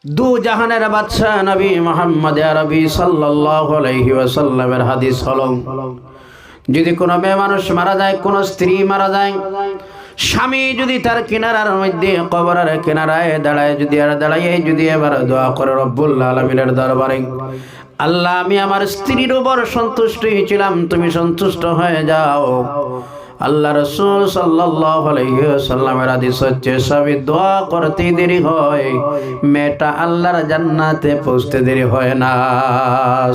দু জাহানের বাদশাহ নবী মুহাম্মদ আরবি সাল্লাল্লাহু আলাইহি ওয়াসাল্লামের হাদিস হলো, যদি কোনো মেয়ে মানুষ মারা যায়, কোনো স্ত্রী মারা যায়, স্বামী যদি তার কিনারার মধ্যে কবরের কিনারায় দাঁড়ায়, যদি এবার দোয়া করে রব্বুল আলামিনের দরবারে, আল্লাহ আমি আমার স্ত্রীর উপর সন্তুষ্ট হয়েছিলাম, তুমি সন্তুষ্ট হয়ে যাও। আল্লাহ রাসূল সাল্লাল্লাহু আলাইহি ওয়াসাল্লামের হাদিস হচ্ছে, স্বামী দোয়া করতে দেরি হয়, মেয়েটা আল্লাহর জান্নাতে পৌঁছতে দেরি হয় না।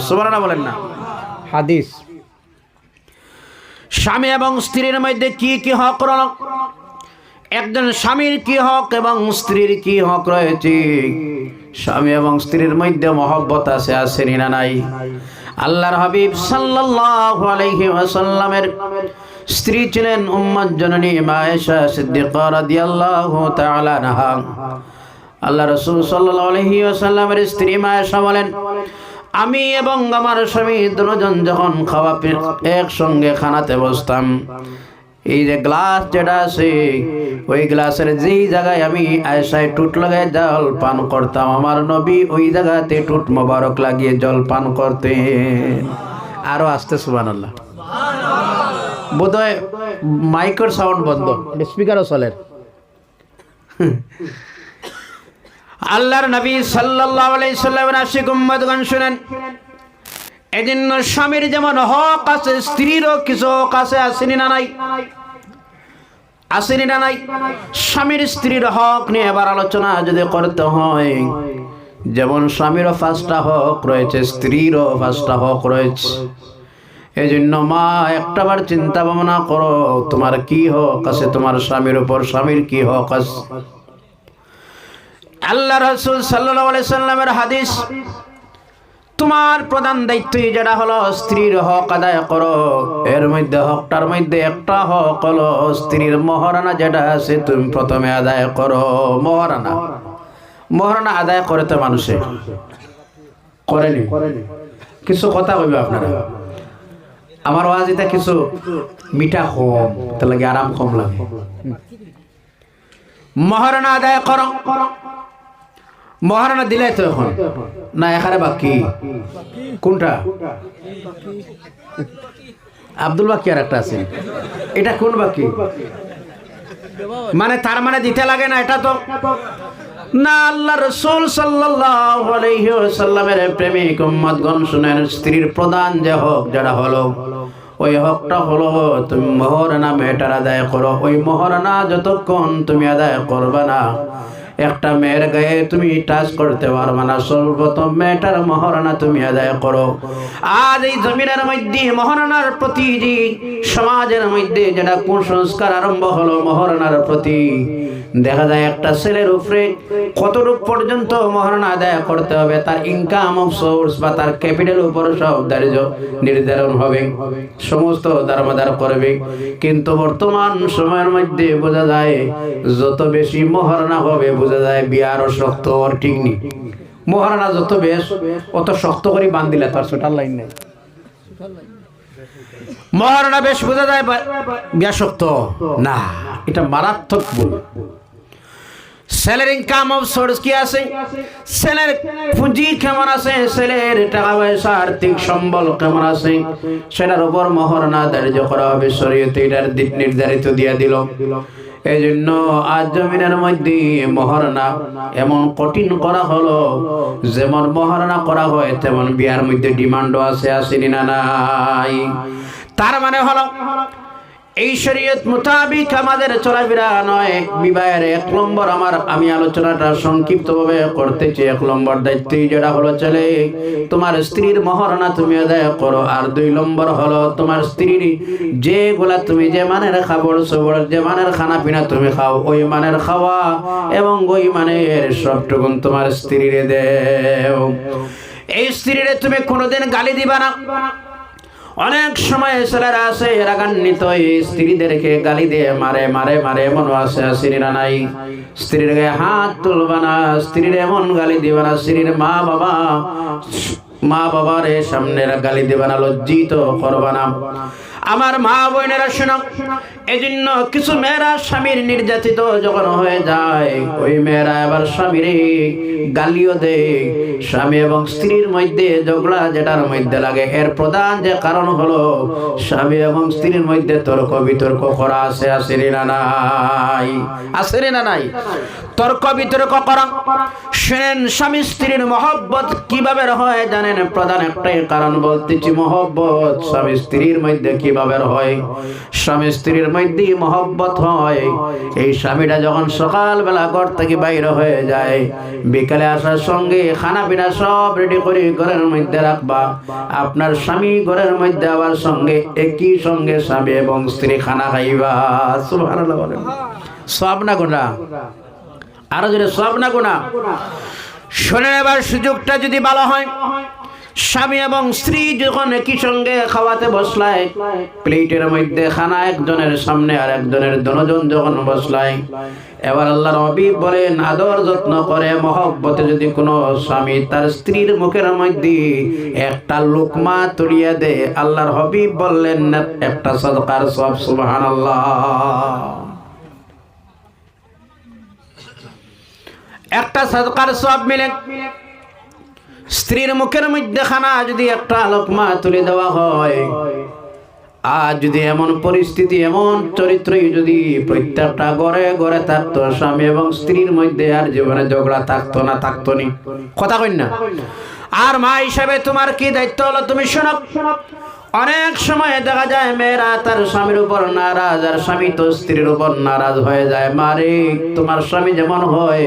সুবহানাল্লাহ বলেন না। হাদিস। স্বামী এবং স্ত্রীর মধ্যে কি কি হক রয়েছে, একজন স্বামীর কি হক এবং স্ত্রীর কি হক রয়েছে, স্বামী এবং স্ত্রীর মধ্যে মহব্বত আছে, আসেনি না নাই? আল্লাহর হাবিব সাল্লাল্লাহু আলাইহি ওয়াসাল্লামের স্ত্রী ছিলেন উম্মুল জননী মা আয়েশা সিদ্দিকা রাদিয়াল্লাহু তাআলা আনহা। আল্লাহ রাসূল সাল্লাল্লাহু আলাইহি ওয়াসাল্লামের স্ত্রী মা আয়েশা বলেন, আমি এবং আমার স্বামী দুজন যখন খাওয়া একসঙ্গে খানাতে বসতাম, এই যে গ্লাস যেটা আছে, ওই গ্লাসের যেই জায়গায় আমি আয়েশায় টুট লাগায় জল পান করতাম, আমার নবী ওই জায়গাতে টুট মোবারক লাগিয়ে জল পান করতেন। আরো আসতে সুবহানাল্লাহ। বোধহয় মাইকের সাউন্ড বন্ধ, স্পিকারও চলে। আল্লাহর নবী সাল্লাল্লাহু আলাইহি সাল্লামের আশিক উম্মতগণ শুনেন, এজন্য স্বামীর যেমন হক আছে, স্ত্রীরও কিছু হক আছে, আসেনি না নাই? আসেনি না নাই? স্বামীর স্ত্রীর হক নিয়ে এবার আলোচনা যদি করতে হয়, যেমন স্বামীরও 5টা হক রয়েছে, স্ত্রীরও 5টা হক রয়েছে। এই জন্য মা একটাবার চিন্তা ভাবনা করো, তোমার কি হক আছে তোমার স্বামীর উপর, স্বামীর কি হক আছে। আল্লাহ রাসূল সাল্লাল্লাহু আলাইহি সাল্লামের হাদিস, তোমার প্রধান দায়িত্ব যেটা হলো স্ত্রীর হক আদায় করো। এর মধ্যে হকটার মধ্যে একটা হক হলো স্ত্রীর মহারানা যেটা আছে তুমি প্রথমে আদায় করো। মহারানা আদায় করতে মানুষে করেনি। কিছু কথা কইবে আপনারা, আমার ওয়াজিতে কিছু মিঠা কম, তার লাগে আরাম কম লাগে। মহারানা আদায় করো। মহারানা দিলে তো এখন না, এখানে বাকি কোনটা? আব্দুল বাকি আর একটা আছে, এটা কোন বাকি? মানে তার মানে দিতে লাগে না, এটা তো না। আল্লাহ রাসূল সাল্লাল্লাহু আলাইহি ওয়াসাল্লামের প্রেমিক উম্মতগণ শুনেন, স্ত্রীর প্রধান যে হক যেটা হলো, ওই হকটা হলো তুমি মহারানা মেয়েটার আদায় করো। ওই মহারানা যতক্ষণ তুমি আদায় করবে না, একটা মেয়ের গায়ে তুমি টাচ করতে পারবে না। সর্বপ্রথম মেয়েটার মহারানা তুমি আদায় করো। আজ এই জমিনের মধ্যে মহারানার প্রতি যে সমাজের মধ্যে যেটা কুসংস্কার আরম্ভ হলো মহারানার প্রতি, দেখা যায় একটা ছেলের উপরে কতটুকু পর্যন্ত মহারানা আদায় করতে হবে, তার ইনকাম অফ সোর্স বা তার ক্যাপিটাল উপর সব নির্ধারণ হবে, সমস্ত দারমাদার করবে। কিন্তু বর্তমান সময়ের মধ্যে বোঝা যায় যত বেশি মহারানা হবে, বোঝা যায় বিয়ারও শক্ত আর ঠিক নেই। মহারানা যত বেশ অত শক্ত করে বান দিলে তার ছোটার লাইন নেই। মহারানা বেশ বোঝা যায় বিয়া শক্ত না, এটা মারাত্মক ভুল। ছেলের ইনকাম অফ সোর্স কি আছে, ছেলের পুঁজি কেমন আছে, ছেলের টাকা পয়সা আর্থিক সম্বল কেমন আছে, সেটার উপর মহারানা ধার্য করা হবে। শরীয়তে এটার দিক নির্ধারিত দিয়ে দিল। এই জন্য আজ জমিনের মধ্যে মহারানা এমন কঠিন করা হলো, যেমন মহারানা করা হয় তেমন বিয়ার মধ্যে ডিমান্ডও আছে, আসেনি না নাই? তার মানে হলো এই শরীয়ত মোতাবিক আমাদের চলাফেরা নয়। বিবাহের 1 নম্বর আমি আলোচনাটা সংক্ষিপ্তভাবে করতেছি। 1 নম্বর দায়িত্ব যেটা হলো, চলে তোমার স্ত্রীর মহারানা তুমি আদায় করো। আর 2 নম্বর হলো তোমার স্ত্রীর যেগুলা তুমি যে মানের খাবার সবর, যে মানের খানা পিনা তুমি খাও, ওই মানের খাওয়া এবং ওই মানের সবটুকুন তোমার স্ত্রীরে দেও। এই স্ত্রীরে তুমি কোনোদিন গালি দিবা না। অনেক সময় ছেলেরা আছে রাগান্বিত স্ত্রীদেরকে গালি দিয়ে মারে মারে মারে, এমন আছে, আসেনি না নাই? স্ত্রীর গায়ে হাত তুলবা না, স্ত্রীর এমন গালি দিবা না, স্ত্রীর মা বাবার সামনে গালি দিবা না, লজ্জিত করবা না। আমার মা বোনেরা শোনো, এজন্য কিছু মেয়েরা স্বামীর নির্যাতিত যখন হয়ে যায়, ওই মেয়েরা আবার স্বামীরে গালিও দেয়। স্বামী এবং স্ত্রীর মধ্যে ঝগড়া যেটার মধ্যে লাগে, এর প্রধান যে কারণ হলো স্বামী এবং স্ত্রীর মধ্যে তর্ক বিতর্ক করা আছে। আছে না নাই? আছে না নাই? তর্ক বিতর্ক করা। শুনেন, স্বামী স্ত্রীর মহব্বত কিভাবে হয় জানেন? প্রধান একটাই কারণ বলতেছি, মহব্বত স্বামী স্ত্রীর মধ্যে কিভাবে হয়। স্বামী স্ত্রীর মধ্যে মহব্বত হয় এই স্বামীটা যখন সকালবেলা ঘর থেকে বাইরে হয়ে যায়, বিকালে আসার সঙ্গে খানা পিনা সব রেডি করে ঘরের মধ্যে রাখবা। আপনার স্বামী ঘরের মধ্যে আবার সঙ্গে একই সঙ্গে স্বামী এবং স্ত্রী খানা খাইবা। সুবহানাল্লাহ বলেন। সব না গুনাহ? আরো জোরে সব না গুনাহ? শোনেন, এবার সুযোগটা যদি ভালো হয়, স্বামী এবং স্ত্রী যখন একই সঙ্গে খাওয়াতে বসলায়, প্লেটের মধ্যে খানা একজনের সামনে আর একজনের দুজন যখন বসলায়, এবার আল্লাহর হাবিব বলেন, আদর যত্ন করে মহব্বতে যদি কোনো স্বামী তার স্ত্রীর মুখের মধ্যে একটা লুকমা তুলিয়ে দেয়, আল্লাহর হাবিব বললেন একটা সাদকার সওয়াব। সুবহানাল্লাহ। একটা সাদকার সওয়াব মিলে। স্ত্রীর মুখের মধ্যে খানা যদি একটা লোকমা তুলে দেওয়া হয়, আর যদি এমন পরিস্থিতি, এমন চরিত্রই যদি প্রত্যেকটা ঘরে ঘরে থাকতো, স্বামী এবং স্ত্রীর মধ্যে আর জীবনে ঝগড়া থাকতো না? থাকতো নি? কথা কই না? আর মা হিসাবে তোমার কি দায়িত্ব হলো তুমি শোনো। অনেক সময় দেখা যায় মেয়েরা তার স্বামীর উপর নারাজ, আর স্বামী তো স্ত্রীর উপর নারাজ হয়ে যায়। মারে, তোমার স্বামী যেমন হয়,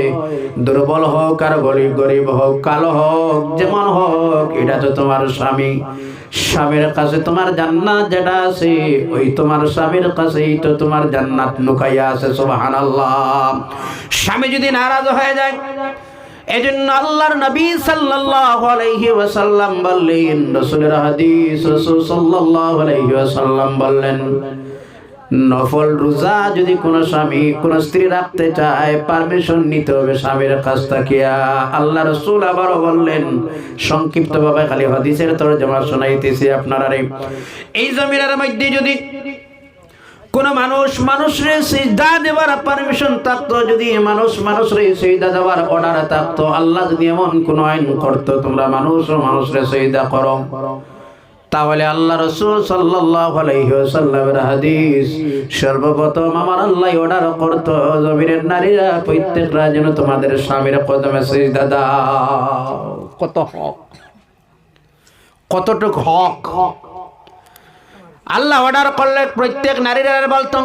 দুর্বল হোক আর গরিব হোক, কালো হোক, যেমন হোক, এটা তো তোমার স্বামী। স্বামীর কাছে তোমার জান্নাত যেটা আছে, ওই তোমার স্বামীর কাছেই তো তোমার জান্নাত লুকাইয়া আছে। সুবহানাল্লাহ। স্বামী যদি নারাজ হয়ে যায়, এজন্য আল্লাহর নবী সাল্লাল্লাহু আলাইহি ওয়াসাল্লাম বললেন, রাসূলের হাদিস, রাসূল সাল্লাল্লাহু আলাইহি ওয়াসাল্লাম বললেন, নফল রোজা যদি কোন স্বামী কোন স্ত্রী রাখতে চায়, পারমিশন নিতে হবে স্বামীর কাছ থেকে। আল্লাহ রাসূল আবারও বললেন, সংক্ষিপ্তভাবে খালি হাদিসের তরজমা শোনাইতেছি আপনারা। এই জমিনের মধ্যে যদি কোন মানুষরে সিজদা দেওয়ার পারমিশন থাকতো, যদি মানুষরে সিজদা দেওয়ার অর্ডার থাকতো, আল্লাহ যদি এমন কোন আইন করতো তোমরা মানুষরে সিজদা করো, তাহলে আল্লাহ রাসূল সাল্লাল্লাহু আলাইহি ওয়াসাল্লামের হাদিস, সর্বপ্রথম আমার আল্লাহ অর্ডার করতো জমিনের নারীরা প্রত্যেকরা যেন তোমাদের স্বামীর কদমে সিজদা দাও। কত হক, কতটুক হক আল্লাহ অর্ডার করলে প্রত্যেক নারীরা বলতো,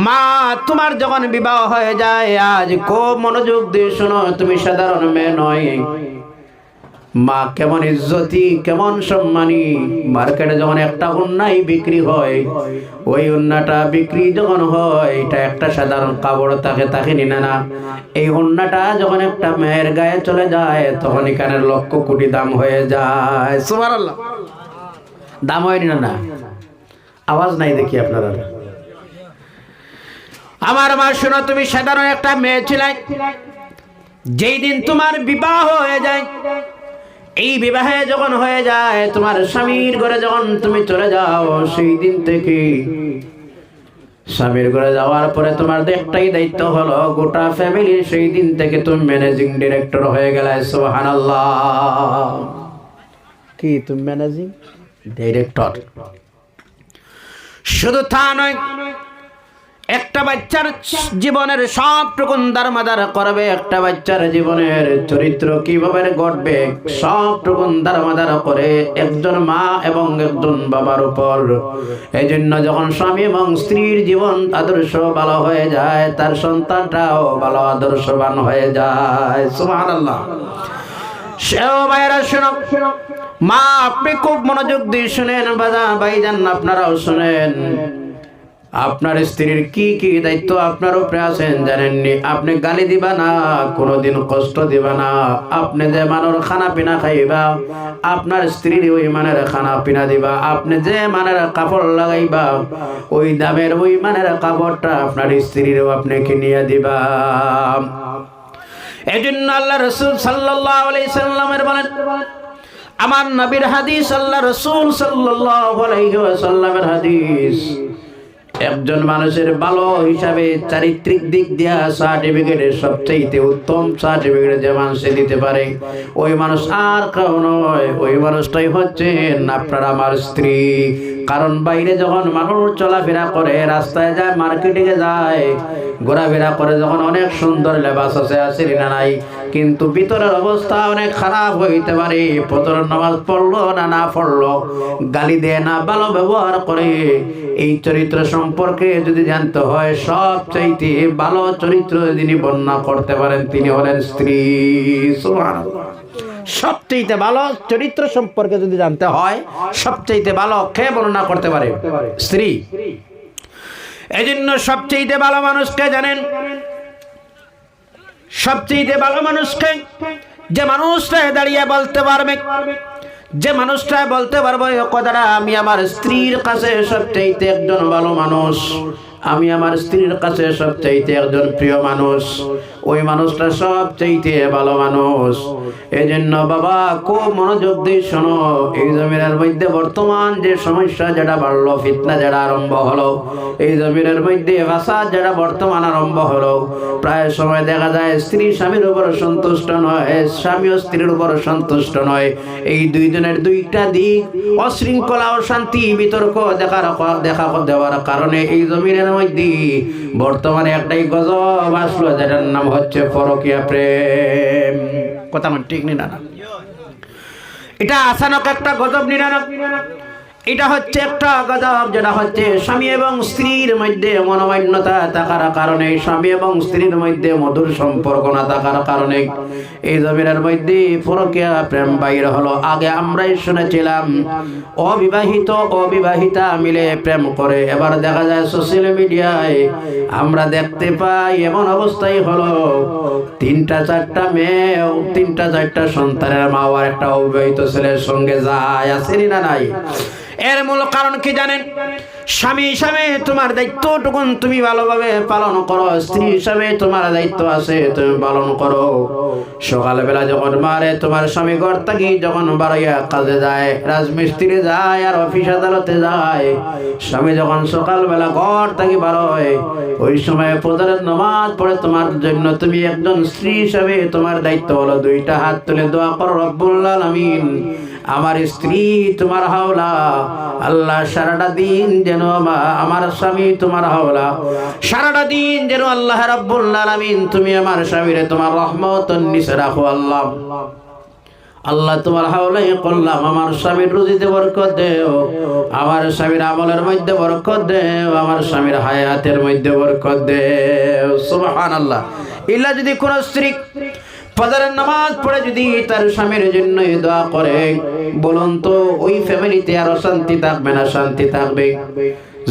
মা তোমার যখন বিবাহ হয়ে যায়, আজ খুব মনোযোগ দিয়ে শোনো, তুমি সাধারণ মেয়ে নয়। মা কেমন ইজ্জতি, কেমন সম্মানী। মার্কেটে যখন একটা উন্নাই বিক্রি হয়, ওই উন্নাটা বিক্রি যখন হয়, এটা একটা সাধারণ কাপড় তাকে নিনে না। এই উন্নাটা যখন একটা মেয়ের গায়ে চলে যায়, তখন এখানে লক্ষ কোটি দাম হয়ে যায়। সুবহানাল্লাহ। দাম হয় না? আওয়াজ নাই দেখি আপনারা। আমার মা শোনো, তুমি সাধারণ একটা মেয়ে ছিলে, যেই দিন তোমার বিবাহ হয়ে যায়, এই বিবাহে যখন হয়ে যায়, তোমার স্বামীর ঘরে যখন তুমি চলে যাও, সেই দিন থেকে স্বামীর ঘরে যাওয়ার পরে তোমার একটাই দায়িত্ব হলো, গোটা ফ্যামিলির সেই দিন থেকে তুমি ম্যানেজিং ডিরেক্টর হয়ে গেলে। সুবহানাল্লাহ। কি তুমি ম্যানেজিং ডিরেক্টর? শুধু তা নয়, একটা বাচ্চার জীবনের সবটুকু দারমাদার করবে, একটা বাচ্চার জীবনের চরিত্র কিভাবে ঘটবে সবটুকু দারমাদার করে একজন মা এবং একজন বাবার উপর। এই জন্য যখন স্বামী এবং স্ত্রীর জীবন আদর্শ ভালো হয়ে যায়, তার সন্তানটাও ভালো আদর্শবান হয়ে যায়। সুবহানাল্লাহ। সেও ভাইরা শোনো, মা আপনি খুব মনোযোগ দিয়ে শুনেন, ভাইজান আপনারাও শুনেন। আপনার স্ত্রীর কি কি দায়িত্ব আপনার উপরে আছেন জানেননি? আপনি গালি দিবা না, কোনোদিন কষ্ট দিবা না। আপনি যে মানের খানা পিনা খাইবা, আপনার স্ত্রীর ওই মানের খানা পিনা দিবা। আপনি যে মানের কাপড় লাগাইবা, ওই দামের ওই মানের কাপড়টা আপনার স্ত্রীরও আপনি কিনিয়ে দিবা। এজন্য আল্লাহ রাসূল সাল্লাল্লাহু আলাইহি সাল্লামের বলেন, আমার নবীর হাদিস, আল্লাহ রাসূল সাল্লাল্লাহু আলাইহি ওয়াসাল্লামের হাদিস, একজন মানুষের ভালো হিসাবে চারিত্রিক দিক দিয়া সার্টিফিকেটের সবচেয়ে উত্তম সার্টিফিকেট যে মানুষে দিতে পারে ওই মানুষ আর কেউ নয়, ওই মানুষটাই হচ্ছেন আপনার আমার স্ত্রী। কারণ বাইরে যখন মানুষ চলাফেরা করে, রাস্তায় যায়, মার্কেটে যায়, ঘোরাফেরা করে, যখন অনেক সুন্দর লেবাস আছে না নাই, কিন্তু ভিতরের অবস্থা অনেক খারাপ হইতে পারে। ফজরের নামাজ পড়লো না পড়লো, গালি দেয় না, ভালো ব্যবহার করে, এই চরিত্র সম্পর্কে যদি জানতে হয়, সবচাইতে ভালো চরিত্র যিনি বর্ণনা করতে পারেন তিনি হলেন স্ত্রী। সুবহানাল্লাহ। সবচাইতে ভালো চরিত্র সম্পর্কে যদি জানতে হয়, সবচাইতে ভালো কে বর্ণনা করতে পারে? স্ত্রী। এজন্য সবচাইতে ভালো মানুষকে জানেন, সবচাইতে ভালো মানুষকে, যে মানুষটা দাঁড়িয়ে বলতে পারবে, যে মানুষটা বলতে পারবো কথাটা, আমি আমার স্ত্রীর কাছে সবচাইতে একজন ভালো মানুষ, আমি আমার স্ত্রীর কাছে সবচাইতে একজন প্রিয় মানুষ, ওই মানুষটা সবচাইতে ভালো মানুষ। এই জন্য বাবা খুব মনোযোগ দিয়ে শোনো, এই জমিনের মধ্যে বর্তমান যে সমস্যা যেটা বাড়লো, ফিতনা যেটা আরম্ভ হলো, এই জমিনের মধ্যে ফাসাদ যেটা বর্তমান আরম্ভ হলো, প্রায় সময় দেখা যায় স্ত্রী স্বামীর উপর সন্তুষ্ট নয়, স্বামীও স্ত্রীর উপর সন্তুষ্ট নয়। এই দুইজনের দুইটা দিক, অশৃঙ্খলা, অশান্তি, বিতর্ক দেখা দেওয়ার কারণে এই জমিনের মধ্যে বর্তমানে একটাই গজব আসলো, যেটার নাম হচ্ছে পরকীয়া প্রেম। কথা আমার ঠিক নি না? এটা আসানক একটা গজব নিরানক। এটা হচ্ছে একটা গজব, যেটা হচ্ছে স্বামী এবং স্ত্রীর মধ্যে মনোমান্যতা থাকার কারণে, স্বামী এবং স্ত্রীর মধ্যে মধুর সম্পর্ক না থাকার কারণে এই জমিনের মধ্যে পরকীয়া প্রেম বাইর হলো। আগে আমরাই শুনেছিলাম অবিবাহিত অবিবাহিতা মিলে প্রেম করে, এবার দেখা যায় সোশ্যাল মিডিয়ায় আমরা দেখতে পাই এমন অবস্থাই হলো, 3-4টা মেয়ে, 3-4টা সন্তানের মা আর একটা অবিবাহিত ছেলের সঙ্গে যায়, আসেনি না নাই? এর মূল কারণ কি জানেন? স্বামী হিসাবে তোমার দায়িত্বটুকুন তুমি ভালোভাবে পালন করো, স্ত্রী হিসাবে তোমার দায়িত্ব আছে, তুমি পালন করো। সকালবেলা যখন মারে তোমার স্বামী ঘর থেকে যখন বাড়াইয়া কাজে যায়, রাজমিস্ত্রি যায় আর অফিস আদালতে যায়, স্বামী যখন সকালবেলা ঘর থেকে বাড়ায়, ওই সময় ফজরের নামাজ পড়ে তোমার জন্য, তুমি একজন স্ত্রী হিসাবে তোমার দায়িত্ব হলো 2টা হাত তুলে দোয়া করো, রব্বুল আলামিন আমার স্ত্রী তোমার হাওলা, আল্লাহ সারাটা দিন যেন আমার স্বামী তোমার হাওলা, সারাটা দিন যেন আল্লাহ রাব্বুল আলামিন তুমি আমার স্বামীরে তোমার রহমতের নিচে রাখো। আল্লাহ আল্লাহ তোমার হাওলাই করলাম, আমার স্বামীর রুজিতে বরকত দেও, আমার স্বামীর আমলের মধ্যে বরকত দেও, আমার স্বামীর হায়াতের মধ্যে বরকত দেও। সুবহানাল্লাহ। ইল্লা যদি কোন স্ত্রী ফজরের নামাজ পড়ে যদি তার স্বামীর জন্য দোয়া করে, বলুন তো ওই ফ্যামিলিতে আর অশান্তি থাকবে না শান্তি থাকবে?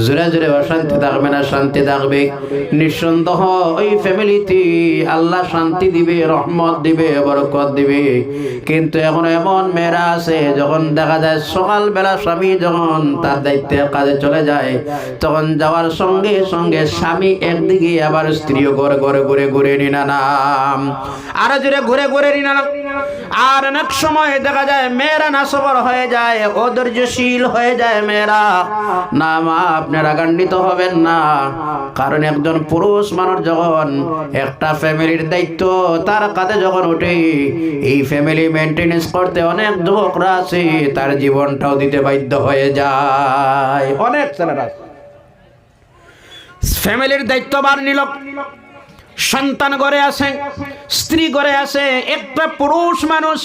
জোরে জোরে অশান্তি থাকবে না শান্তি থাকবে? নিঃসন্দেহ ওই ফ্যামিলিতে আল্লাহ শান্তি দিবে, রহমত দিবে, বরকত দিবে। কিন্তু এখন এমন মেয়েরা আছে, যখন দেখা যায় সকালবেলা স্বামী যখন তার দায়িত্বের কাজে চলে যায়, তখন যাওয়ার সঙ্গে সঙ্গে স্বামী একদিকে, আবার স্ত্রীও ঘরে ঘরে ঘুরে ঘুরে নিনানাম, আর জোরে ঘুরে ঘুরে নিনানাম। আর অনেক সময় দেখা যায় মেয়েরা নাসবর হয়ে যায়, অধৈর্যশীল হয়ে যায় মেয়েরা। না মা, আপনারা রাগান্বিত হবেন না, কারণ একজন পুরুষ মানুষ যখন একটা ফ্যামিলির দায়িত্ব তার কাঁধে যখন ওঠে, এই ফ্যামিলি মেনটেনেন্স করতে অনেক যুবকরা আছে, তার জীবনটাও দিতে বাধ্য হয়ে যায়। অনেক ছেলেরা ফ্যামিলির দায়িত্বভার নিল, সন্তান ঘরে আসে, স্ত্রী ঘরে আসে। একটা পুরুষ মানুষ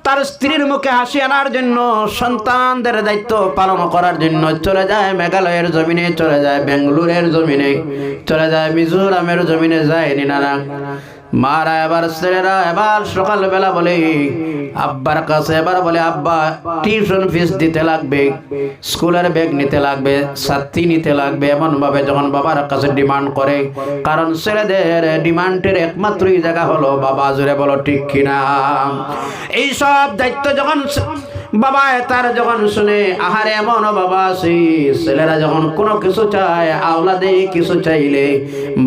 তার স্ত্রীর মুখে হাসি আনার জন্য, সন্তানদের দায়িত্ব পালন করার জন্য চলে যায় মেঘালয়ের জমিনে, চলে যায় বেঙ্গালুরের জমিনে, চলে যায় মিজোরামের জমিনে, যায় নিনারা মারা। এবার ছেলেরা এবার সকালবেলা বলে আব্বার কাছে, এবার বলে আব্বা টিউশন ফিস দিতে লাগবে, স্কুলের ব্যাগ নিতে লাগবে, ছাত্রী নিতে লাগবে, এমন ভাবে যখন বাবার কাছে ডিমান্ড করে। কারণ ছেলেদের ডিমান্ডের একমাত্রই জায়গা হলো বাবা। জোরে বলো ঠিক কিনা? এই সব দায়িত্ব যখন বাবা তার যখন শুনে আহারে এমন বাবা আছে ছেলেরা যখন কোনো কিছু চায় আওলাদে কিছু চাইলে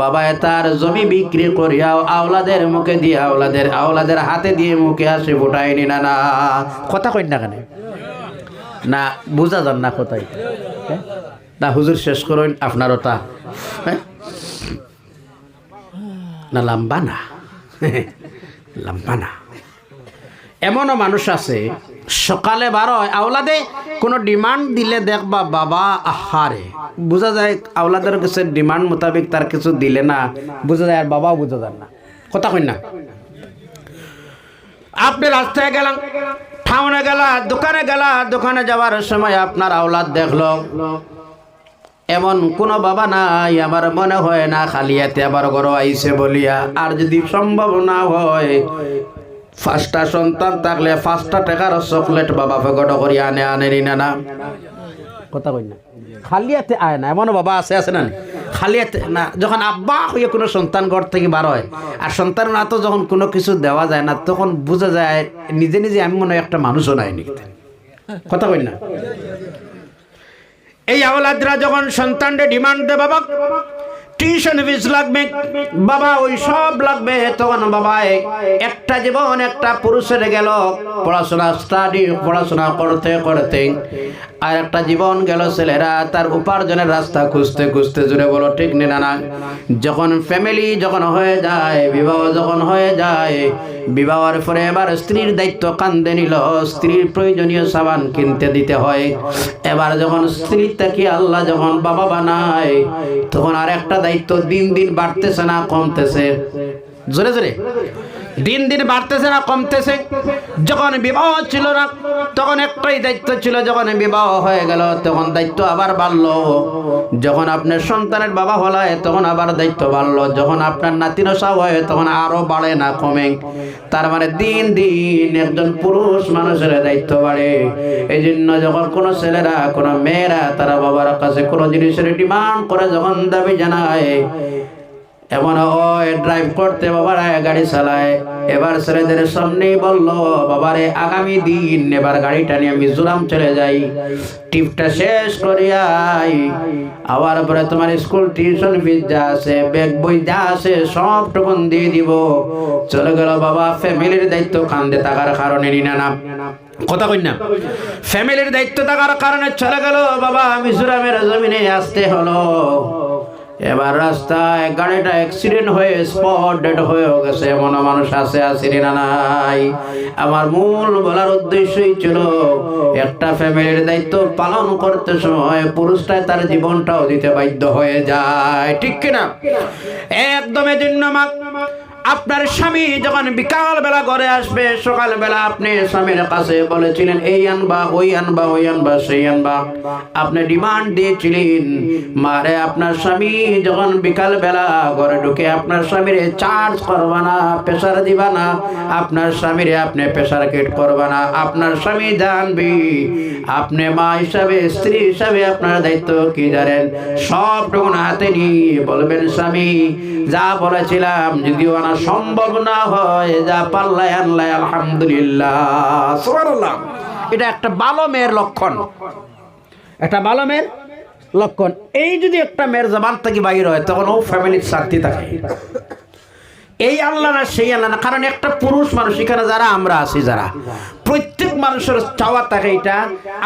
বাবা তার জমি বিক্রি করিয়াও আওলাদের মুখে দিয়ে আওলাদের হাতে দিয়ে মুখে আসে ফুটায়নি না না কথা কই না কেন না বুঝা যান না কোথায় না হুজুর শেষ করুন আপনার ওটা না লম্বা না লম্বা না এমনও মানুষ আছে সকালে বারোয় আওলাদে কোনো ডিমান্ড দিলে দেখবা বাবা আহারে বোঝা যায় আওলাদের কাছে ডিমান্ড মোতাবেক তার কিছু দিলে না বোঝা যায় আর বাবাও বোঝা যায় না কথা কই না আপনি রাস্তায় গেলেন টাউনে গেলা দোকানে যাওয়ার সময় আপনার আওলাদ দেখলো এমন কোনো বাবা নাই আমার মনে হয় না খালিয়াতে আবার ঘর আইছে বলিয়া আর যদি সম্ভব না হয় 5টা সন্তান থাকলে 5টা টাকার চকলেট বাবা ফেগট করি আনে না কথা কই না খালিয়াতে আয় না এমন বাবা আছে না খালিয়াতে না যখন আব্বা হয়ে কোনো সন্তান ঘর থেকে বার হয় আর সন্তান না তো যখন কোনো কিছু দেওয়া যায় না তখন বোঝা যায় নিজে নিজে আমি মনে হয় একটা মানুষও নাই নাকি কথা কই না এই আওলাদরা যখন সন্তানকে ডিমান্ড দেয় বাবা টিউশন ফিস লাগবে বাবা ওই সব লাগবে তখন বাবা একটা জীবন একটা পুরুষের গেল পড়াশোনা করতে আর একটা জীবন গেল ছেলেরা তার উপার্জনের রাস্তা খুঁজতে জুড়ে বলো ঠিক না যখন ফ্যামিলি যখন হয়ে যায় বিবাহ যখন হয়ে যায় বিবাহের পরে এবার স্ত্রীর দায়িত্ব কান্দে নিল স্ত্রীর প্রয়োজনীয় সাবান কিনতে দিতে হয় এবার যখন স্ত্রী তাকে আল্লাহ যখন বাবা বানায় তখন আর একটা দায়িত্ব দিন দিন বাড়তেছে না কমতেছে জোরে জোরে দিন দিন বাড়তেছে না কমতেছে যখন বিবাহ ছিল না তখন একটাই দায়িত্ব ছিল যখন বিবাহ হয়ে গেল তখন দায়িত্ব আবার বাড়লো যখন আপনার সন্তানের বাবা হলায় তখন আবার দায়িত্ব বাড়লো যখন আপনার নাতিনসা হয় তখন আরো বাড়ে না কমে তার মানে দিন দিন একজন পুরুষ মানুষের দায়িত্ব বাড়ে এই জন্য যখন কোনো ছেলেরা কোনো মেয়েরা তারা বাবার কাছে কোনো জিনিসের ডিমান্ড করে যখন দাবি জানায় এমন হয় ড্রাইভ করতে বাবারা গাড়ি চালায় এবার ছেলেদের সামনেই বললো বাবারে আগামী দিন এবার গাড়িটা নিয়ে মিজোরাম চলে যাই ট্রিপটা শেষ করিয়াই আবার পরে তোমার স্কুল টিউশন ফিস যা আছে ব্যাগ বই যা আছে সব টুকুন দিয়ে দিব চলে গেল বাবা ফ্যামিলির দায়িত্ব কান্দে থাকার কারণে না কথা কই না ফ্যামিলির দায়িত্ব থাকার কারণে চলে গেল বাবা মিজোরামের জমিনে আসতে হলো এবার রাস্তায় গাড়িটা অ্যাক্সিডেন্ট হয়ে স্পট ডেড হয়ে গেছে এমন মানুষ আছে না নাই আমার মূল বলার উদ্দেশ্যই ছিল একটা ফ্যামিলির দায়িত্ব পালন করতে সময় পুরুষটাই তার জীবনটাও দিতে বাধ্য হয়ে যায় ঠিক কিনা একদম এজন্য আপনার স্বামী যখন বিকাল বেলা ঘরে আসবে সকাল বেলা আপনি স্বামীর কাছে বলেছিলেন এই আনবা ওই আনবা সেই আনবা আপনি ডিমান্ড দিয়েছিলেন মারে আপনার স্বামী যখন বিকাল বেলা ঘরে ঢুকে আপনার স্বামীর চার্জ করবা না প্রেসার দিবা না আপনার স্বামীরে আপনি প্রেসার কিট করবা না আপনার স্বামী জানবি আপনি মা হিসাবে স্ত্রী হিসাবে আপনার দায়িত্ব কি জানেন সবটুকু হাতে নিয়ে বলবেন স্বামী যা বলেছিলাম যদিও আনা সম্ভব না হয় যা পাল্লাই আনলাই আলহামদুলিল্লাহ সুবহানাল্লাহ এটা একটা ভালো মেয়ের লক্ষণ একটা ভালো মেয়ের লক্ষণ এই যদি একটা মেয়ের জবান থেকে বাইর হয় তখন ও ফ্যামিলির শান্তি থাকে এই আল্লাহ না সেই আল্লাহ না কারণ একটা পুরুষ মানুষ এখানে যারা আমরা আছি যারা প্রত্যেক মানুষের চাওয়া থাকে এটা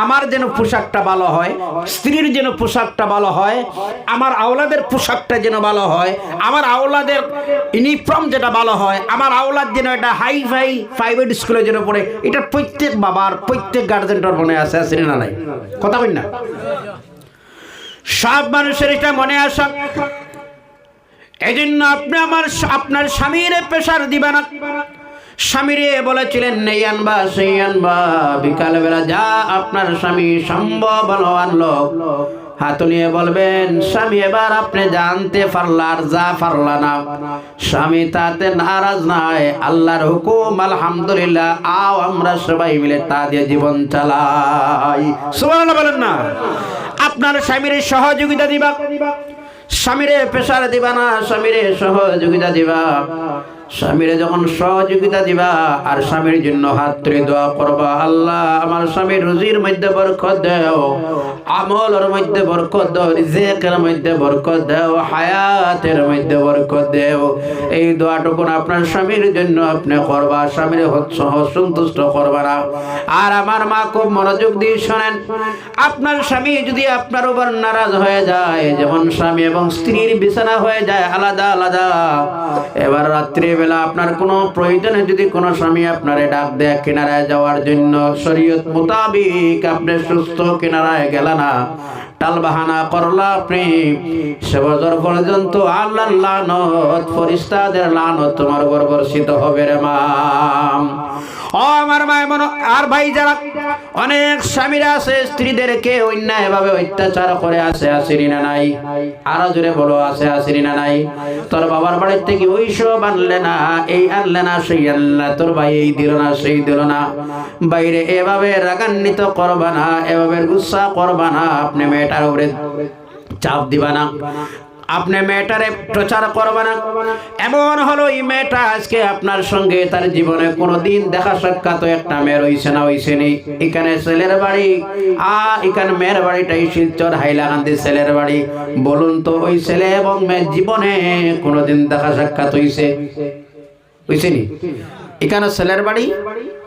আমার যেন পোশাকটা ভালো হয় স্ত্রীর যেন পোশাকটা ভালো হয় আমার আওলাদের পোশাকটা যেন ভালো হয় আমার আওলাদের ইউনিফর্ম যেটা ভালো হয় আমার আওলাদ যেন এটা হাই প্রাইভেট স্কুলে যেন পড়ে এটা প্রত্যেক বাবার প্রত্যেক গার্জেন্টের মনে আছে না নাই কথা কই না সব মানুষের এটা মনে আসা এই জন্য আপনি আপনার স্বামীর প্রেসার দিবা না স্বামীরে বলেছিলেন নেই আনবা সেই আনবা বিকালবেলা যা আপনার স্বামী সম্ভব আনলো হাত নিয়ে বলবেন স্বামী এবার আপনি জানতে পারলা আর যা পারলা না স্বামী তাতে নারাজ নাই আল্লাহর হুকুম আলহামদুলিল্লাহ আও আমরা সবাই মিলে তা দিয়ে জীবন চালাই সুবহানাল্লাহ বলেন না আপনার স্বামীর সহযোগিতা দিবা স্বামীরে প্রেসার দিবা না স্বামীরে সহযোগিতা দিবা স্বামীরে যখন সহযোগিতা দিবা আর স্বামীর জন্য হাত তুলে দোয়া করবা, আল্লাহ আমার স্বামীর রুজির মধ্যে বরকত দাও, আমলের মধ্যে বরকত দাও, রিজিকের মধ্যে বরকত দাও, হায়াতের মধ্যে বরকত দাও। এই দোয়াটুকুন আপনার স্বামীর জন্য আপনি করবা, স্বামীর সন্তুষ্ট করবা না। আর আমার মা খুব মনোযোগ দিয়ে শোনেন, আপনার স্বামী যদি আপনার উপর নারাজ হয়ে যায়, যেমন স্বামী এবং স্ত্রীর বিছানা হয়ে যায় আলাদা আলাদা, এবার রাত্রি বেলা আপনার কোনো প্রয়োজনে যদি কোনো স্বামী আপনারে ডাক দেয় কিনারায় যাওয়ার জন্য, শরীয়ত মোতাবিক আপনি সুস্থ কিনারায় গেলেন না, টাল বাহানা করলা আপনি, সে বছর পর্যন্ত আল্লাহর লানত, ফেরেশতাদের লানত তোমার উপর বর্ষিত হবে রে মা। ও আমার মা, এমন আর ভাই যারা অনেক স্বামীরা আছে স্ত্রীদেরকে অন্যায় ভাবে অত্যাচার করে, আছে আসেনি না নাই? আরো জোরে বলো, আছে আসেনি না নাই? তোর বাবার বাড়ির থেকে ওই সব আনলে না, এই আনলে না, সেই আনলে, তোর ভাই এই দিল না, সেই দিল না। বাইরে এভাবে রাগান্বিত করবা না, এভাবে গুসা করবা না, আপনি মেয়েটার উপরে চাপ দিবা না, আপনি মেয়েটারে প্রচার করবে না। এমন হলো এই মেয়েটা আজকে আপনার সঙ্গে তার জীবনে কোনোদিন দেখা সাক্ষাৎ একটা মেয়ের হইছে না, হইছে নি। এখানে ছেলের বাড়ি, এখানে মেয়ের বাড়িটাই শিলচর হাইলাকান্দি ছেলের বাড়ি। বলুন তো ওই ছেলে এবং মেয়ের জীবনে কোনোদিন দেখা সাক্ষাৎ হইছে? হইছে নি? এখানে ছেলের বাড়ি,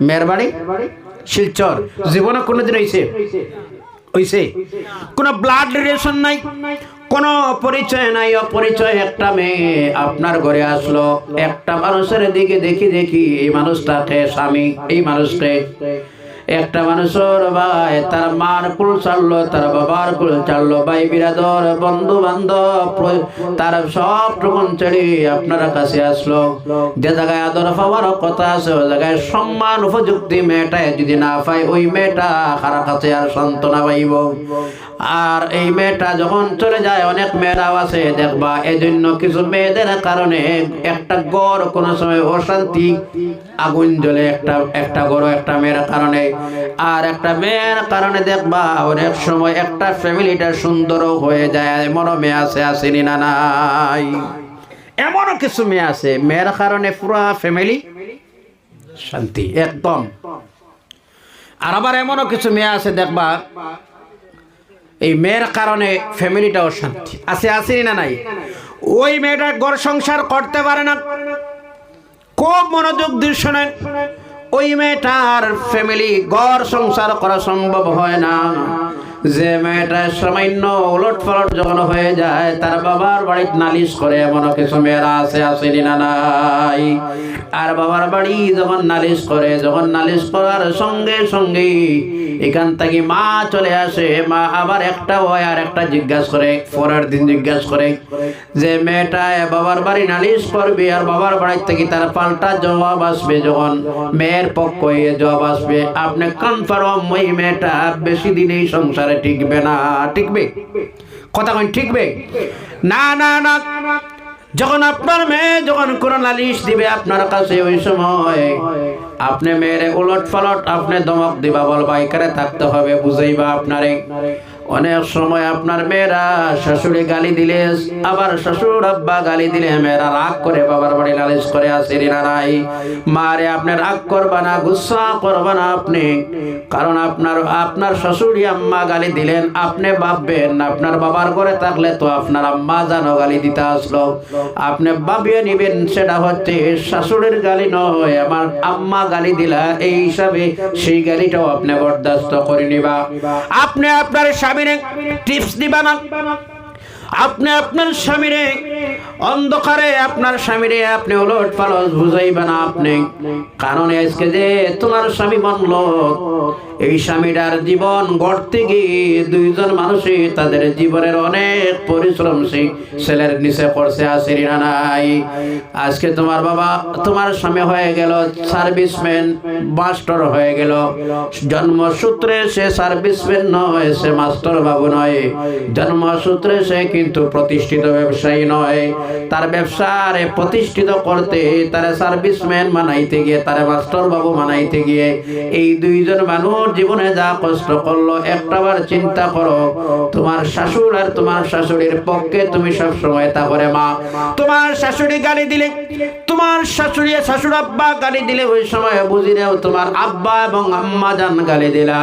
মেয়ের বাড়ি শিলচর, জীবনে কোনোদিন হইছে? হইছে? কোনো ব্লাড রিলেশন নাই, কোনো পরিচয় নাই, অপরিচয় একটা মেয়ে আপনার ঘরে আসলো, একটা মানুষের দিকে দেখি দেখি এই মানুষটাকে স্বামী, এই মানুষকে একটা মানুষের ভাই তার মার কুল ছাড়লো, তার বাবার কুল ছাড়লো, ভাই বিরাদর, বন্ধু বান্ধব, তার সব টুকুন ছেড়ে আপনার কাছে আসলো। যে জায়গায় আদর পাওয়ার কথা আছে, ওই জায়গায় সম্মান উপযুক্তি মেয়েটায় যদি না পায়, ওই মেয়েটা কার কাছে আর সান্ত্বনা পাইব? আর এই মেয়েটা যখন চলে যায়, অনেক মেয়েরাও আছে দেখবা, এজন্য কিছু মেয়েদের কারণে একটা ঘর কোনো সময় অশান্তি, আগুন জ্বলে একটা ঘর একটা মেয়ের কারণে। আর একটা মেয়ের কারণে দেখবা অনেক সময় একটা ফ্যামিলিটা সুন্দরও হয়ে যায়। এমনও মেয়ে আছে, আসেনি না নাই? এমনও কিছু মেয়ে আছে, মেয়ের কারণে পুরা ফ্যামিলি শান্তি একদম। আর আবার এমনও কিছু মেয়ে আছে দেখবা এই মেয়ের কারণে ফ্যামিলিটাও শান্তি আছে, আসেনি না নাই? ওই মেয়েটা ঘর সংসার করতে পারে না, খুব মনোযোগ দিয়ে শোনেন, ওই মেয়েটার ফ্যামিলি ঘর সংসার করা সম্ভব হয় না। যে মেয়েটা সামান্য উলট পালট যখন হয়ে যায়, তার বাবার বাড়িতে নালিশ করে, এমন কিছু মেয়েরা আছে, আসেনি না নাই? আর বাবার বাড়ি যখন নালিশ করে, যখন নালিশ করার সঙ্গে সঙ্গে এখান থেকে মা চলে আসে, মা আবার একটা হয় আর একটা জিজ্ঞাসা করে, পরের দিন জিজ্ঞাসা করে যে মেয়েটা বাবার বাড়ি নালিশ করবে আর বাবার বাড়ি থেকে তার পাল্টা জবাব আসবে, যখন মেয়ের পক্ষ হয়ে জবাব আসবে, আপনি কনফার্ম ওই মেয়েটা বেশি দিন এই সংসারে টিকবে না। টিকবে? কথা কন, টিকবে না? না না। যখন আপনার মেয়ে যখন কোনো নালিশ দিবে আপনার কাছে, ওই সময় আপনি মেয়েরে উলট পালট আপনি দমক দিবা, বলবা এখানে থাকতে হবে, বুঝাইবা আপনারে। অনেক সময় আপনার মেয়েরা শাশুড়ি গালি দিলে, আবার শ্বশুর আব্বা গালি দিলে মেয়েরা রাগ করে বাবার বাড়ি নালিশ করে, আসেনি না নাই? মারে আপনি রাগ করবা না, গুসা করবা না আপনি, কারণ আপনার শাশুড়ি আম্মা গালি দিলেন, আপনি ভাববেন আপনার বাবার ঘরে থাকলে তো আপনার আম্মা জানো গালি দিতে আসলো, আপনি ভাবিয়ে নিবেন সেটা হচ্ছে শাশুড়ির গালি নয়, আমার আম্মা গালি দিলা, এই হিসাবে সেই গালিটাও আপনি বরদাস্ত করে নিবা। আপনি আপনার স্বামীরে টিপস দিবা না, আপনি আপনার স্বামীরে অন্ধকারে আপনার স্বামীরে আপনি উলট পালট বুঝাইবা না আপনি, কারণ আজকে যে তোমার স্বামী বললো, এই স্বামীটার জীবন গড়তে গিয়ে দুইজন মানুষই তাদের জীবনের অনেক পরিশ্রম সেই ছেলের নিচে করছে, আসেনি না নাই? আজকে তোমার বাবা, তোমার স্বামী হয়ে গেল সার্ভিসম্যান, মাস্টার হয়ে গেল, জন্মসূত্রে সে সার্ভিসম্যান নয়, সে মাস্টার বাবু নয়, জন্মসূত্রে সে কিন্তু প্রতিষ্ঠিত ব্যবসায়ী নয়। তার ব্যবসারে প্রতিষ্ঠিত করতে তার সার্ভিসম্যান বানাইতে গিয়ে, তার মাস্টার বাবু বানাইতে গিয়ে এই দুইজন মানুষ জীবনে যা কষ্ট করলো, একটাবার চিন্তা করো তোমার শাশুড় আর তোমার শাশুড়ির পক্ষে তুমি সব সময় তা করে মা। তোমার শাশুড়ি গালি দিলে, তোমার শাশুড়ি শাশুড় আব্বা গালি দিলে ওই সময় বুঝিলেও তোমার আব্বা এবং আম্মা জান গালি দিলা।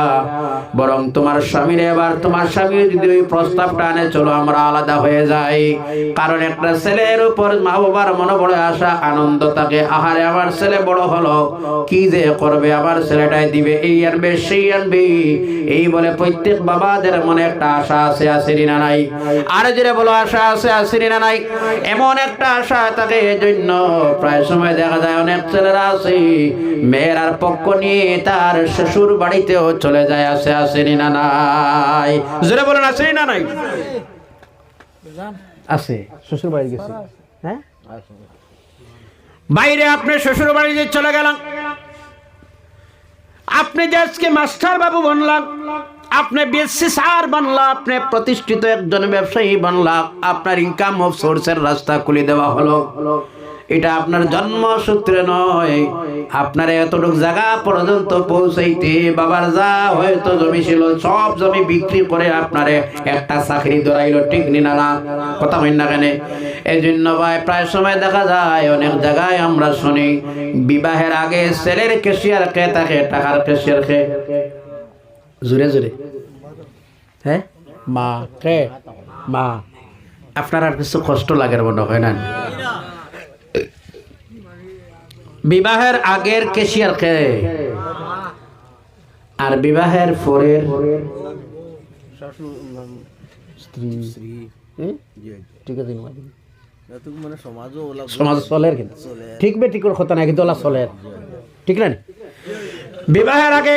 বরং তোমার স্বামীর এবার তোমার স্বামী যদি ওই প্রস্তাবটা আনে চলো আমরা আলাদা হয়ে যাই, কারণ একটা ছেলের উপর মা বাবার মনে বড় আশা আনন্দ থাকে। আহারে আমার ছেলে বড় হলো, কি যে করবে, আবার ছেলেটাই দিবে, এই আনবে সেই আনবে, এই বলে প্রত্যেক বাবাদের মনে একটা আশা আছে, আসেনি না নাই? আর যেটা বলো আশা আছে, আসেনি না নাই? এমন একটা আশা থাকে, এজন্য প্রায় সময় দেখা যায় অনেক ছেলেরা আছে মেয়ের পক্ষ নিয়ে তার শ্বশুর বাড়িতেও চলে যায়, আছে, আসেনি না নাই? যেটা বলেন আসেনি না নাই? আছে, শ্বশুর বাড়ি গেছে। হ্যাঁ, বাইরে আপনি শ্বশুর বাড়িতে চলে গেলাম, আপনি যে আজকে মাস্টার বাবু বনলাম, আপনি বিএসসি স্যার বানলা, আপনি প্রতিষ্ঠিত একজন ব্যবসায়ী বানলা, আপনার ইনকাম অফ সোর্সের রাস্তা খুলে দেওয়া হলো। এটা আপনার জন্মসূত্রে নয়, আপনার এতটুকু জায়গা পর্যন্ত পৌঁছাইতে বাবার যা হয়তো জমি ছিল সব জমি বিক্রি করে আপনারে একটা চাকরি ধরাইলো, ঠিক না না? কথা হয় না কেন? এই জন্য ভাই প্রায় সময় দেখা যায় অনেক জায়গায় আমরা শুনি বিবাহের আগে ছেলের ক্যাশিয়ার কে থাকে, টাকার ক্যাশিয়ার কে? জোরে জোরে, হ্যাঁ, মা কে? মা। আপনার আর কিছু কষ্ট লাগে মনে হয় না? বিবাহের আগের ক্যাশিয়ার কে, আর বিবাহের পরের স্ত্রী। ঠিক আছে, সমাজ চলের, কিন্তু ঠিক বে ঠিক কথা না, কিন্তু ওলা চলের, ঠিক না? বিবাহের আগে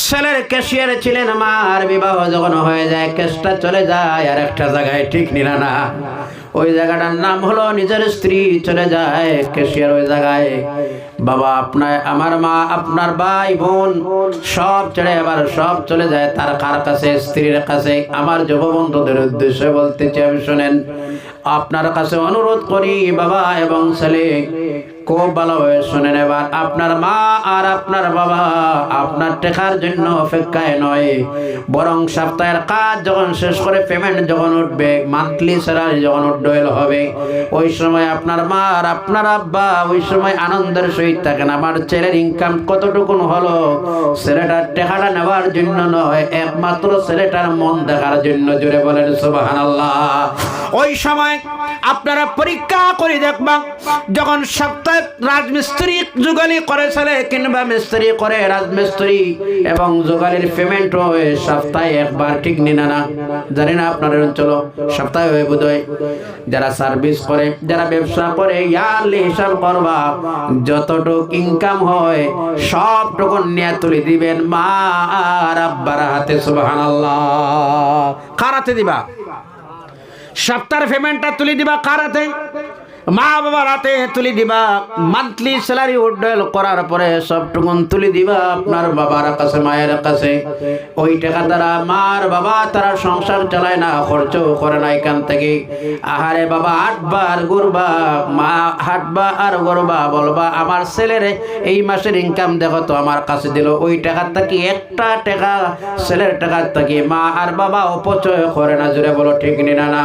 ছেলের ক্যাশিয়ারে ছিলেন মা, আর বিবাহ যখন হয়ে যায় কেসটা চলে যায় আর একটা জায়গায়, ঠিক নিরা না? ওই জায়গাটার নাম হলো নিজের স্ত্রী চলে যায় ক্যাশিয়ার ওই জায়গায়। বাবা আপনার, আমার মা, আপনার ভাই বোন সব ছেড়ে এবার সব চলে যায় তার কার কাছে? স্ত্রীর কাছে। আমার যুববন্ধুদের উদ্দেশ্যে বলতে চাই, শোনেন, আপনার কাছে অনুরোধ করি বাবা এবং ছেলে, খুব ভালো হয়ে শোনেন, এবার আপনার মা আর আপনার বাবা আপনার টাকার জন্য অপেক্ষায় নয়, বরং সপ্তাহের কাজ যখন শেষ করে পেমেন্ট যখন উঠবে, মান্থলি স্যালারি যখন উড্ডয়ন হবে, ওই সময় আপনার মা আর আপনার আব্বা ওই সময় আনন্দের সহিত থাকেন। আমার ছেলের ইনকাম কতটুকুন হলো, ছেলেটার টাকাটা নেওয়ার জন্য নয়, একমাত্র ছেলেটার মন দেখার জন্য। জোরে বলেন সুবহানাল্লাহ। ওই সময় আপনারা পরীক্ষা করে দেখবা, যখন সপ্তাহে রাজমিস্ত্রি জোগালি করে ছেলে কিংবা মিস্ত্রি করে রাজমিস্ত্রি, এবং জোগালির পেমেন্ট হয় সপ্তাহে একবার, ঠিক না না? জানি না আপনার অঞ্চল সপ্তাহে হয়ে বোধ হয়। যারা সার্ভিস করে, যারা ব্যবসা করে, ইয়ারলি হিসাব করবা, যতটুকু ইনকাম হয় সবটুকু নিয়ে তুলে দিবেন মা আর আব্বার হাতে। সুবহানাল্লাহ। কার হাতে দিবা? সপ্তাহের পেমেন্টটা তুলে দিবা কার হাতে? মা বাবার হাতে তুলে দিবা। মান্থলি স্যালারি উড্ডয়ন করার পরে সবটুকুন তুলে দিবা আপনার বাবার কাছে, মায়ের কাছে। ওই টাকা দ্বারা মার বাবা তারা সংসার চালায় না, খরচ করে না এখান থেকে। আহারে বাবা হাটবার ঘুরবা, মা হাটবা আর ঘুরবা, বলবা আমার ছেলের এই মাসের ইনকাম দেখো তো আমার কাছে দিল। ওই টাকার থেকে একটা টাকা ছেলের টাকার থেকে মা আর বাবা অপচয় করে না। জোরে বলো ঠিক না না?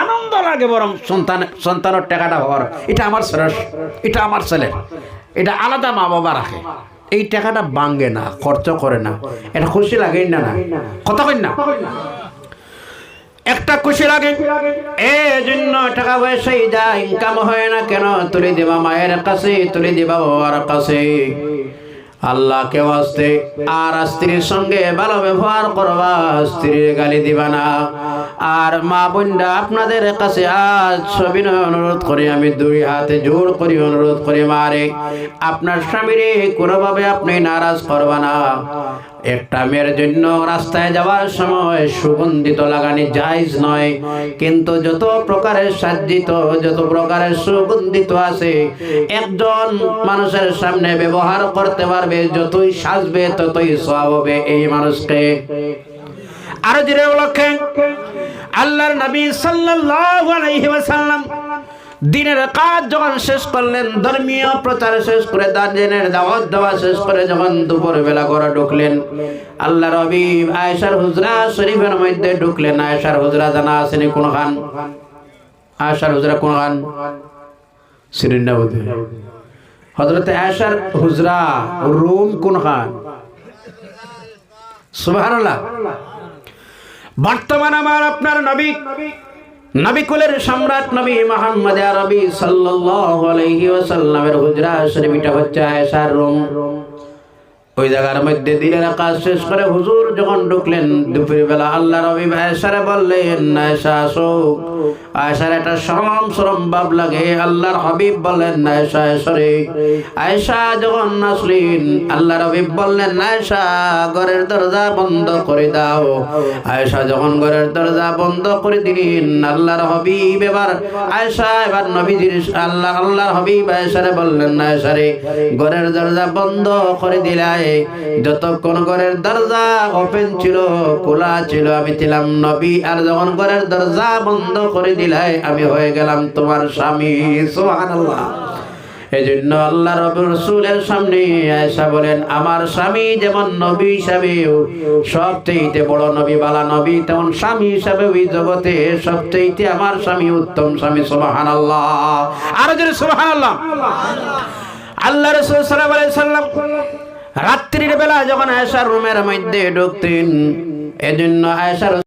আনন্দ লাগে বরং সন্তানের টাকাটা হওয়ার, এটা আমার ছেলের, এটা আমার ছেলের, এটা আলাদা মা বাবা রাখে, এই টাকাটা ভাঙে না, খরচ করে না, এটা খুশি লাগে না? না কথা কই না? একটা খুশি লাগে। এই জন্য টাকা পয়সাই যা ইনকাম হয় না কেন তুলে দিবা মায়ের কাছে, তুলে দিবা বাবার কাছে। আল্লাহকে ওয়াস্তে আর স্ত্রীর সঙ্গে ভালো ব্যবহার করবা, স্ত্রীর গালি দিবা না। আর মা বোনরা আপনাদের কাছে আজ সবিনয় অনুরোধ করি, আমি দুই হাতে জোর করি অনুরোধ করি, মারে আপনার স্বামীরে কোনোভাবে আপনি নারাজ করবা না। একটা মেয়ের জন্য রাস্তায় যাওয়ার সময় সুগন্ধিত লাগানি জায়েজ নয়, কিন্তু যত প্রকারের সাজ্জিত, যত প্রকারের সুগন্ধিত আছে একজন মানুষের সামনে ব্যবহার করতে পারবে, যতই সাজবে ততই সওয়াব হবে এই মানুষকে। আরো জিরে লক্ষ্যে আল্লাহর নবী সাল্লাল্লাহু আলাইহি ওয়াসাল্লাম দিনের কাজ যখন শেষ করলেন, ধর্মীয় প্রচার শেষ করে, দিনের দাওয়াত দেওয়া শেষ করে যখন দুপুর বেলা ঘরে ঢুকলেন, আল্লাহর হাবিব আয়েশার হুজরা শরীফের মধ্যে ঢুকলেন। আয়েশার হুজরা জানা আসেনি কোন খান? আয়েশার হুজরা কোন খান? সিরিন্ডাবুদে হযরত আয়েশার হুজরা রুম কোন খান? সুবহানাল্লাহ। বর্তমান আমার আপনার নবী, নবী কুলের সম্রাট নবী মুহাম্মদ আরবি সাল্লাল্লাহু আলাইহি ওয়াসাল্লামের হুজরা শরীফটা হচ্ছে আয়েশার রুম। ওই জায়গার মধ্যে দিনের কাজ শেষ করে হুজুর যখন ঢুকলেন দুপুর বেলা, আল্লাহর হাবিব আয়েশারে বললেন, আয়েশা আসো। আয়েশার একটা শরম ভাব লাগে। আল্লাহর হাবিব বললেন, আয়েশা এসরে। আয়েশা যখন আসলেন, আল্লাহর হাবিব বললেন, আয়েশা ঘরের দরজা বন্ধ করে দাও। আয়েশা যখন ঘরের দরজা বন্ধ করে দিলেন, আল্লাহর হাবিব এবার নবীজির আল্লাহর হাবিব আয়েশারে বললেন, আয়েশারে ঘরের দরজা বন্ধ করে দিলাই। যতক্ষণ ঘরের দরজা ওপেন ছিল, খোলা ছিল, আমি ছিলাম নবী, আর যখন ঘরের দরজা বন্ধ করে দিলাই আমি হয়ে গেলাম তোমার স্বামী। সুবহানাল্লাহ। এই জন্য আল্লাহ রাসূলের সামনে আয়েশা বলেন, আমার স্বামী যেমন নবী হিসাবে সবচেয়ে বড় নবী, বালা নবী, তেমন স্বামী হিসাবে ওই জগতে সবচেয়ে আমার স্বামী উত্তম স্বামী। সুবহানাল্লাহ। আর জোরে সুবহানাল্লাহ। আল্লাহ রাসূল সাল্লাল্লাহু আলাইহি সাল্লাম রাত্রির বেলা যখন আয়েশার রুমের মধ্যে ঢুকতেন, এজন্য আয়েশার